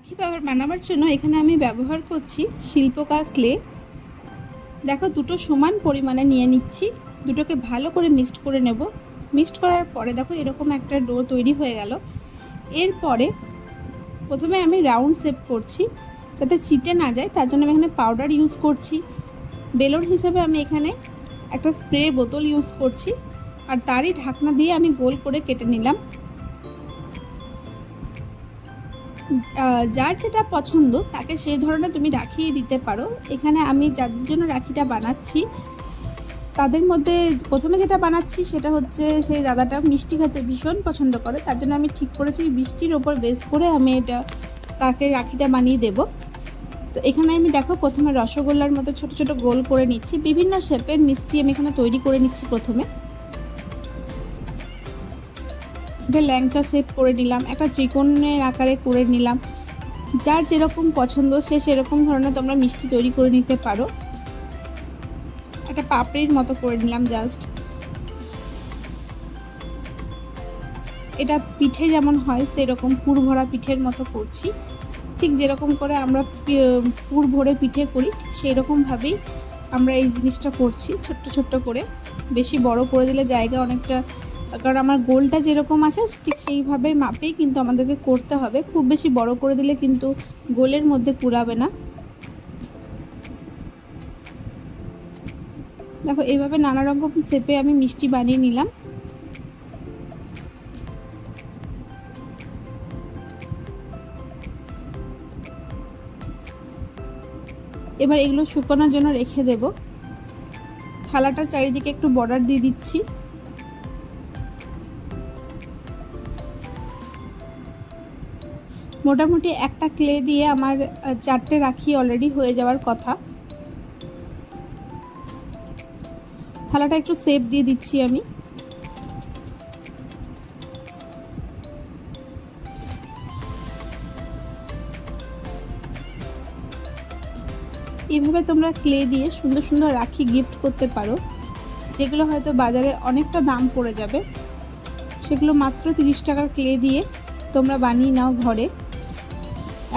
রাখি বানাবার জন্য এখানে আমি ব্যবহার করছি শিল্পকার ক্লে। দেখো দুটো সমান পরিমাণে নিয়ে নিচ্ছি, দুটোকে ভালো করে মিক্সড করে নেব। মিক্সড করার পরে দেখো এরকম একটা ডো তৈরি হয়ে গেল। এরপরে প্রথমে আমি রাউন্ড শেপ করছি যাতে চিটে না যায়, তার জন্য আমি এখানে পাউডার ইউজ করছি। বেলুন হিসেবে আমি এখানে একটা স্প্রে বোতল ইউজ করছি, আর তারই ঢাকনা দিয়ে আমি গোল করে কেটে নিলাম। যার যেটা পছন্দ তাকে সেই ধরনের তুমি রাখি দিতে পারো। এখানে আমি যাদের জন্য রাখিটা বানাচ্ছি তাদের মধ্যে প্রথমে যেটা বানাচ্ছি সেটা হচ্ছে সেই দাদাটা মিষ্টি খেতে ভীষণ পছন্দ করে, তার জন্য আমি ঠিক করেছি মিষ্টির ওপর বেস করে আমি তাকে রাখিটা বানিয়ে দেব। তো এখানে আমি দেখো প্রথমে রসগোল্লার মতো ছোট ছোট গোল করে নিচ্ছি, বিভিন্ন শেপের মিষ্টি আমি এখানে তৈরি করে নিচ্ছি। প্রথমে একটা ল্যাংচা শেপ করে নিলাম, একটা ত্রিকোণের আকারে করে নিলাম। যার যেরকম পছন্দ সে সেরকম ধরনের তোমরা মিষ্টি তৈরি করে নিতে পারো। একটা পাপড়ির মতো করে নিলাম জাস্ট। এটা পিঠে যেমন হয় সেরকম পুর ভরা পিঠের মতো করছি, ঠিক যেরকম করে আমরা পুর ভরে পিঠে করি ঠিক সেই রকমভাবেই আমরা এই জিনিসটা করছি, ছোট্ট ছোট্ট করে। বেশি বড় করে দিলে জায়গা অনেকটা, কারণ আমার গোলটা যেরকম আছে ঠিক সেইভাবে মাপেই কিন্তু আমাদেরকে করতে হবে। খুব বেশি বড় করে দিলে কিন্তু গোলের মধ্যে কুড়াবে না। দেখো এইভাবে নানা রকম শেপে আমি মিষ্টি বানিয়ে নিলাম। এবার এগুলো শুকানোর জন্য রেখে দেব। থালাটার চারিদিকে একটু বর্ডার দিয়ে দিচ্ছি। মোটামুটি একটা ক্লে দিয়ে আমার 4টে রাখি অলরেডি হয়ে যাওয়ার কথা। থালাটা একটু শেপ দিয়ে দিচ্ছি আমি। এইভাবে তোমরা ক্লে দিয়ে সুন্দর সুন্দর রাখি গিফট করতে পারো, যেগুলো হয়তো বাজারে অনেকটা দাম পড়ে যাবে। সেগুলো মাত্র 30 টাকার ক্লে দিয়ে তোমরা বানিয়ে নাও ঘরে।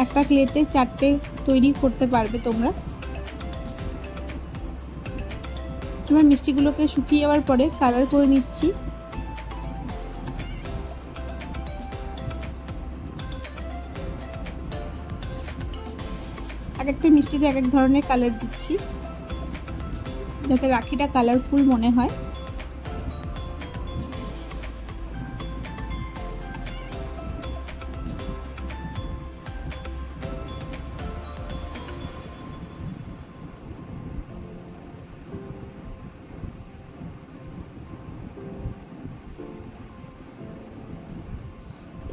একটা ক্লেতে 4টে তৈরি করতে পারবে তোমরা। তোমার মিষ্টিগুলোকে শুকিয়ে যাওয়ার পরে কালার করে নিচ্ছি। এক একটা মিষ্টিতে এক এক ধরনের কালার দিচ্ছি যাতে রাখিটা কালারফুল মনে হয়।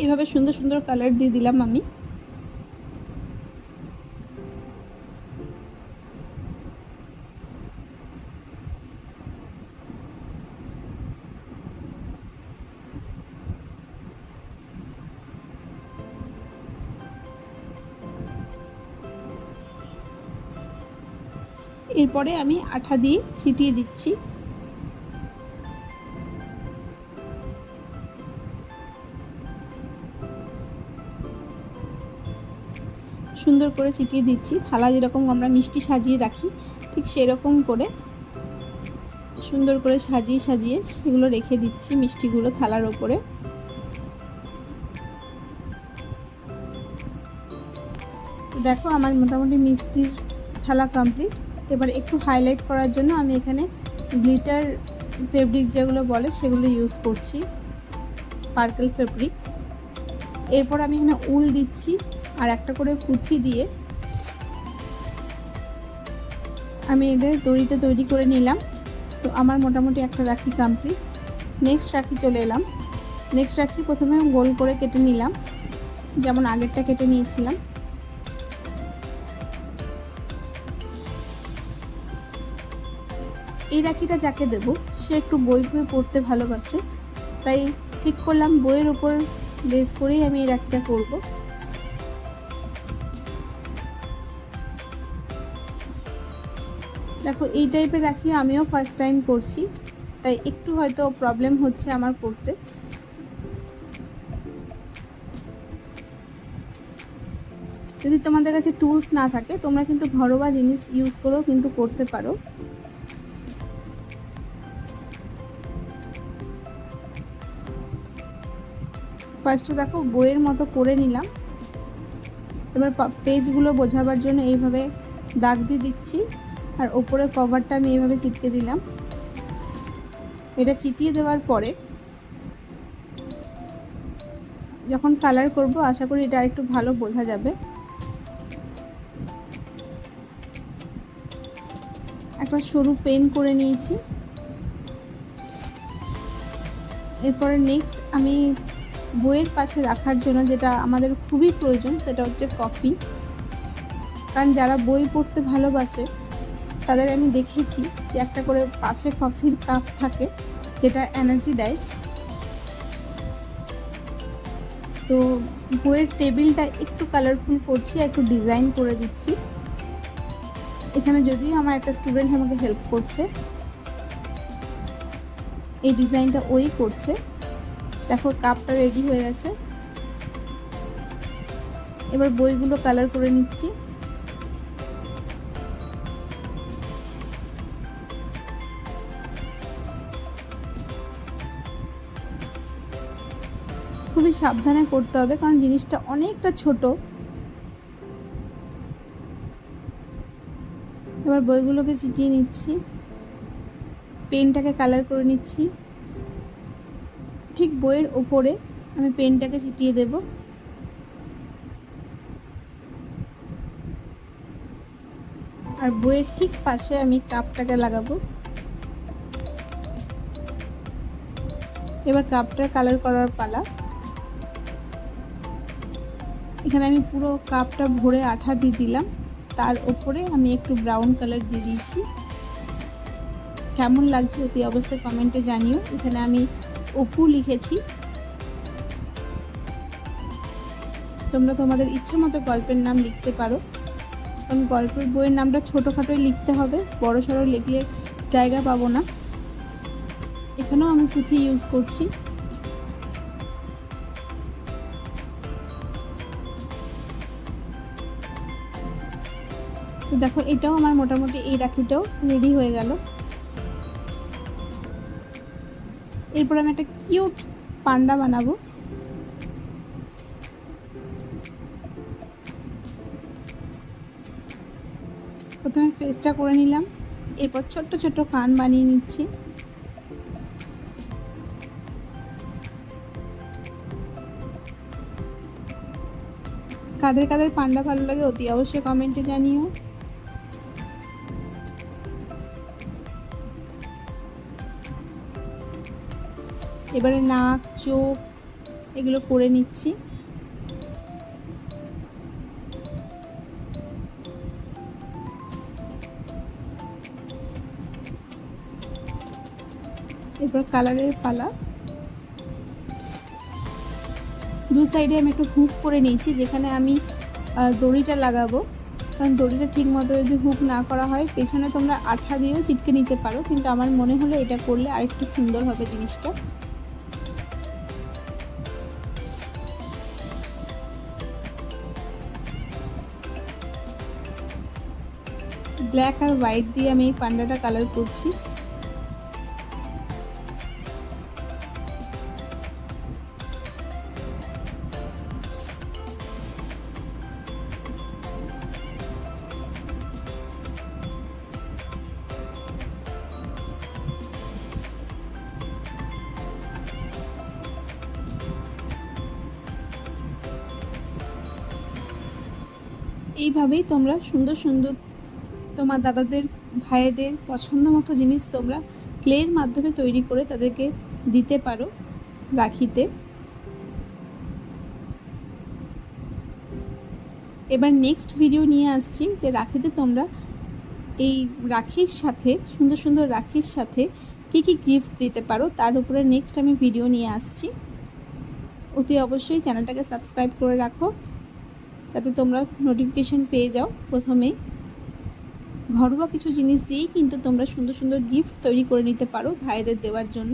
এভাবে সুন্দর সুন্দর কালার দিয়ে দিলাম আমি। এরপরে আমি আঠা দিয়ে ছিটিয়ে দিচ্ছি। সুন্দর করে ছিটিয়ে দিচ্ছি। থালা যেরকম আমরা মিষ্টি সাজিয়ে রাখি ঠিক সেরকম করে সুন্দর করে সাজিয়ে সাজিয়ে সেগুলো রেখে দিচ্ছি মিষ্টিগুলো থালার ওপরে। দেখো আমার মোটামুটি মিষ্টির থালা কমপ্লিট। এবার একটু হাইলাইট করার জন্য আমি এখানে গ্লিটার ফেব্রিক যেগুলো বলে সেগুলো ইউজ করছি, স্পার্কেল ফেব্রিক। এরপর আমি এখানে উল দিচ্ছি আর একটা করে পুঁথি দিয়ে আমি এদের দড়িটা তৈরি করে নিলাম। তো আমার মোটামুটি একটা রাখি কমপ্লিট। নেক্সট রাখি চলে এলাম। নেক্সট রাখি প্রথমে গোল করে কেটে নিলাম, যেমন আগেরটা কেটে নিয়েছিলাম। এই রাখিটা যাকে দেব সে একটু বই বই পড়তে ভালোবাসে, তাই ঠিক করলাম বইয়ের ওপর বেস করেই আমি এই রাখিটা করব। দেখো এই টাইপের রাখি আমিও ফার্স্ট টাইম করছি, তাই একটু হয়তো প্রবলেম হচ্ছে আমার করতে। যদি তোমাদের কাছে টুলস না থাকে তোমরা কিন্তু ঘরোয়া জিনিস ইউজ করেও কিন্তু করতে পারো। ফার্স্টে দেখো বইয়ের মতো করে নিলাম। এবার পেজগুলো বোঝাবার জন্য এইভাবে দাগ দিয়ে দিচ্ছি, আর ওপরে কভারটা আমি এইভাবে চিপকে দিলাম। এটা চিটিয়ে দেওয়ার পরে যখন কালার করব আশা করি এটা একটু ভালো বোঝা যাবে। একটা সরু পেন করে নিয়েছি। এরপরে নেক্সট আমি বইয়ের পাশে রাখার জন্য যেটা আমাদের খুবই প্রয়োজন সেটা হচ্ছে কফি। কারণ যারা বই পড়তে ভালোবাসে তাদের আমি দেখেছি যে একটা করে পাশে কফির কাপ থাকে যেটা এনার্জি দেয়। তো বইয়ের টেবিলটা একটু কালারফুল করছি, একটু ডিজাইন করে দিচ্ছি। এখানে যদিও আমার একটা স্টুডেন্ট আমাকে হেল্প করছে, এই ডিজাইনটা ওই করছে। দেখো কাপটা রেডি হয়ে গেছে। এবার বইগুলো কালার করে নিচ্ছি। খুবই সাবধানে করতে হবে কারণ জিনিসটা অনেকটা ছোট। এবার বইগুলোকে চিটিয়ে নিচ্ছি, পেনটাকে কালার করে নিচ্ছি। ঠিক বইয়ের ওপরে আমি পেনটাকে চিটিয়ে দেব। আর বইয়ের ঠিক পাশে আমি কাপটাকে লাগাবো। এবার কাপটা কালার করার পালা। এখানে আমি পুরো কাপটা ভরে আঠা দিয়ে দিলাম, তার উপরে আমি একটু ব্রাউন কালার দিয়ে দিয়েছি। কেমন লাগছে অতি অবশ্যই কমেন্টে জানিও। এখানে আমি অপু লিখেছি। তোমরা তোমাদের ইচ্ছা মতো গল্পের নাম লিখতে পারো, কারণ গল্পের বইয়ের নামটা ছোটোখাটোই লিখতে হবে, বড় সড়ো লিখলে জায়গা পাবো না। এখানেও আমি পুঁথি ইউজ করছি। তো দেখো এটাও আমার মোটামুটি এই রাখিটাও রেডি হয়ে গেল। এরপর আমি একটা কিউট পান্ডা বানাবো। প্রথমে ফেসটা করে নিলাম, এরপর ছোট্ট ছোট্ট কান বানিয়ে নিচ্ছি। কাদের কাদের পান্ডা ভালো লাগে অতি অবশ্যই কমেন্টে জানিও। এবারে নাক, চোখ এগুলো করে নিচ্ছি। এরপর কালারের পালা। দু সাইডে আমি একটু হুক করে নিয়েছি, যেখানে আমি দড়িটা লাগাবো। কারণ দড়িটা ঠিক মতো যদি হুক না করা হয় পেছনে তোমরা আঠা দিয়েও ছিটকে নিতে পারো, কিন্তু আমার মনে হলো এটা করলে আরেকটু সুন্দর হবে জিনিসটা। ব্ল্যাক আর হোয়াইট দিয়ে আমি এই পান্ডাটা কালার করছি। এইভাবেই তোমরা সুন্দর সুন্দর তোমার দাদাদের, ভাইদের পছন্দ মতো জিনিস তোমরা ক্লের মাধ্যমে তৈরি করে তাদেরকে দিতে পারো রাখিতে। এবার নেক্সট ভিডিও নিয়ে আসছি যে রাখিতে তোমরা এই রাখির সাথে সুন্দর সুন্দর রাখির সাথে কী কী গিফট দিতে পারো তার উপরে নেক্সট আমি ভিডিও নিয়ে আসছি। অতি অবশ্যই চ্যানেলটাকে সাবস্ক্রাইব করে রাখো যাতে তোমরা নোটিফিকেশান পেয়ে যাও প্রথমেই। ঘরোয়া কিছু জিনিস দিয়েই কিন্তু তোমরা সুন্দর সুন্দর গিফট তৈরি করে নিতে পারো ভাইদের দেওয়ার জন্য।